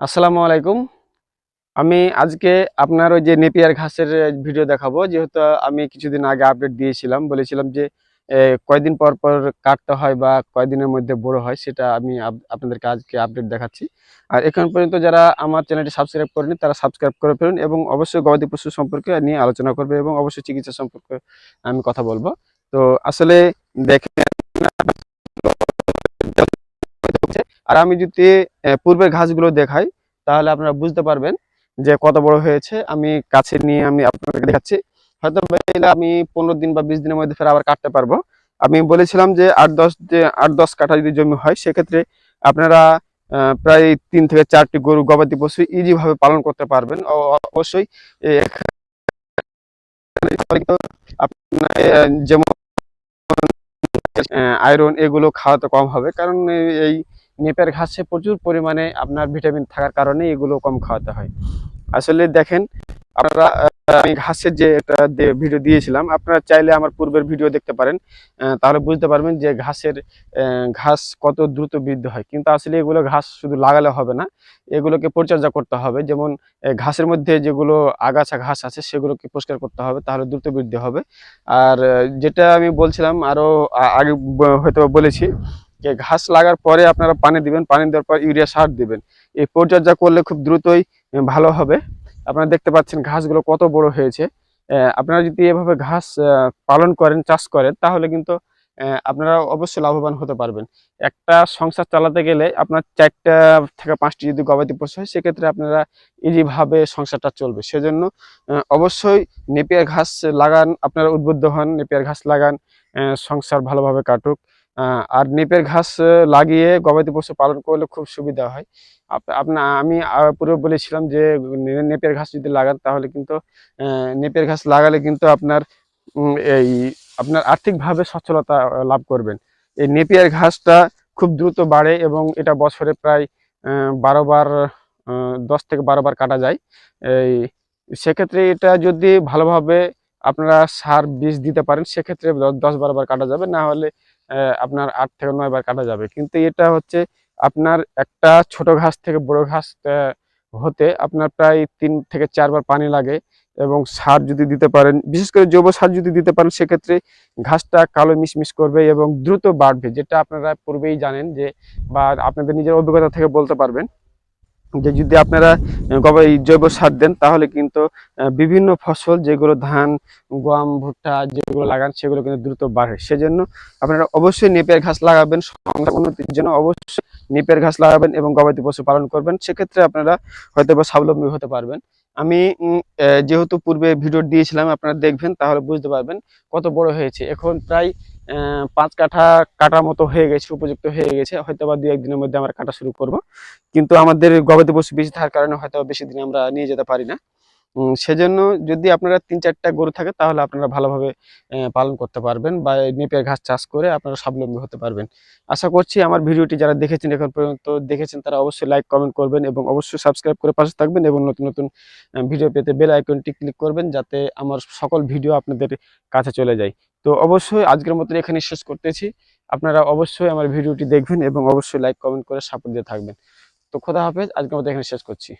আসসালামু আলাইকুম। আমি আজকে আপনার ওই যে নেপিয়ার ঘাসের ভিডিও দেখাবো। যেহেতু আমি কিছুদিন আগে আপডেট দিয়েছিলাম। বলেছিলাম যে কয়দিন পর, পর কাটতে হয় বা কয়দিনের মধ্যে বড় হয় সেটা আমি আপনাদেরকে আজকে আপডেট দেখাচ্ছি। আর এখন পর্যন্ত যারা আমার চ্যানেলটি সাবস্ক্রাইব করেনি তারা সাবস্ক্রাইব করে ফেলুন এবং অবশ্যই গবাদি পশু সম্পর্কে নিয়ে আলোচনা করবে এবং অবশ্যই চিকিৎসা সম্পর্কে আমি কথা বলব। তো আসলে দেখেন, আর আমি যদি পূর্বের ঘাসগুলো দেখাই তাহলে আপনারা বুঝতে পারবেন যে কত বড় হয়েছে। আমি কাছে নিয়ে আমি আপনাদেরকে দেখাচ্ছি। হয়তো এগুলো আমি 15 দিন বা 20 দিনের মধ্যে ফের আবার কাটতে পারবো। আমি বলেছিলাম যে 8-10 কাঠা যদি জমি হয় সেক্ষেত্রে আপনারা প্রায় 3 থেকে 4টি গরু গবাদি পশু ইজি ভাবে পালন করতে পারবেন। অবশ্যই আপনার যেমন আয়রন এগুলো খাওয়াতে কম হবে, কারণ এই নেপের ঘাসে প্রচুর পরিমাণে আপনার ভিটামিন থাকার কারণে এগুলো কম খাওয়াতে হয়। আসলে দেখেন, আপনারা আমি ঘাসের যে একটা ভিডিও দিয়েছিলাম, আপনারা চাইলে আমার পূর্বের ভিডিও দেখতে পারেন। তাহলে বুঝতে পারবেন যে ঘাস কত দ্রুত বৃদ্ধি হয়। কিন্তু আসলে এগুলো ঘাস শুধু লাগালে হবে না, এগুলোকে পরিচর্যা করতে হবে। যেমন ঘাসের মধ্যে যেগুলো আগাছা ঘাস আছে সেগুলোকে পরিষ্কার করতে হবে, তাহলে দ্রুত বৃদ্ধি হবে। আর যেটা আমি বলছিলাম আরো আগে হয়তো বলেছি যে ঘাস লাগার পরে আপনারা পানি দিবেন, পানি দেওয়ার পর ইউরিয়া সার দিবেন। এই পরিচর্যা করলে খুব দ্রুতই ভালো হবে। আপনারা দেখতে পাচ্ছেন ঘাসগুলো কত বড় হয়েছে। আপনারা যদি এভাবে ঘাস পালন করেন, চাষ করেন, তাহলে কিন্তু আপনারা অবশ্যই লাভবান হতে পারবেন। একটা সংসার চালাতে গেলে আপনার 4টা থেকে 5টি যদি গবাদি পশু হয় সেক্ষেত্রে আপনারা ইজি ভাবে সংসারটা চলবে। সেজন্য অবশ্যই নেপিয়ার ঘাস লাগান, আপনারা উদ্বুদ্ধ হন, নেপিয়ার ঘাস লাগান, সংসার ভালোভাবে কাটুক। আর নেপিয়ার ঘাস লাগিয়ে গবাদি পশু পালন করলে খুব সুবিধা হয়। আমি পূর্বে বলেছিলাম যে নেপিয়ার ঘাস যদি লাগান তাহলে কিন্তু নেপিয়ার ঘাস লাগালে কিন্তু এই আপনার আর্থিকভাবে সচ্ছলতা লাভ করবেন। এই নেপিয়ার ঘাসটা খুব দ্রুত বাড়ে এবং এটা বছরে প্রায় 12 বার, 10 থেকে 12 বার কাটা যায়। এই সেক্ষেত্রে এটা যদি ভালোভাবে আপনারা সার বীজ দিতে পারেন সেক্ষেত্রে 10-12 বার কাটা যাবে, না হলে আপনার 8 থেকে 9 বার কাটা যাবে। কিন্তু এটা হচ্ছে আপনার একটা ছোট ঘাস থেকে বড় ঘাস হতে আপনার প্রায় 3 থেকে 4 বার পানি লাগে। এবং সার যদি দিতে পারেন, বিশেষ করে জৈব সার যদি দিতে পারেন, সেক্ষেত্রে ঘাসটা কালো মিশমিশ করবে এবং দ্রুত বাড়বে, যেটা আপনারা পূর্বেই জানেন যে বা আপনাদের নিজের অভিজ্ঞতা থেকে বলতে পারবেন যে যদি আপনারা এই জৈব সার দেন তাহলে কিন্তু বিভিন্ন ফসল যেগুলো ধান, গম, ভুট্টা যেগুলো লাগান সেগুলো কিন্তু দ্রুত বাড়ে। সেজন্য আপনারা অবশ্যই নেপিয়ার ঘাস লাগাবেন, সংসার উন্নতির জন্য অবশ্যই নেপিয়ার ঘাস লাগাবেন এবং গবাদি পশু পালন করবেন। সেক্ষেত্রে আপনারা হয়তো বা স্বাবলম্বী হতে পারবেন। আমি যেহেতু পূর্বে ভিডিও দিয়েছিলাম, আপনারা দেখবেন তাহলে বুঝতে পারবেন কত বড় হয়েছে। এখন প্রায় 5 কাঠা কাটার মতো হয়ে গেছে, উপযুক্ত হয়ে গেছে। হয়তো বা 2-1 দিনের মধ্যে আমরা কাটা শুরু করব। কিন্তু আমাদের গবাদি পশু বেশি থাকার কারণে হয়তো বেশি দিন আমরা নিয়ে যেতে পারি না। সেজন্য যদি আপনারা 3-4টা গরু থাকে তাহলে আপনারা ভালোভাবে পালন করতে পারবেন বা নেপিয়ার ঘাস চাষ করে আপনারা স্বাবলম্বী হতে পারবেন। আশা করছি আমার ভিডিওটি যারা দেখেছেন, এখন পর্যন্ত দেখেছেন, তারা অবশ্যই লাইক কমেন্ট করবেন এবং অবশ্যই সাবস্ক্রাইব করে পাশে থাকবেন এবং নতুন নতুন ভিডিও পেতে বেল আইকনটি ক্লিক করবেন যাতে আমার সকল ভিডিও আপনাদের কাছে চলে যায়। তো অবশ্যই আজকের মতো এখানে শেষ করতেছি। আপনারা অবশ্যই আমার ভিডিওটি দেখবেন এবং অবশ্যই লাইক কমেন্ট করে সাপোর্ট দিয়ে থাকবেন। তো খোদা হাফেজ, আজকের মতো এখানে শেষ করছি।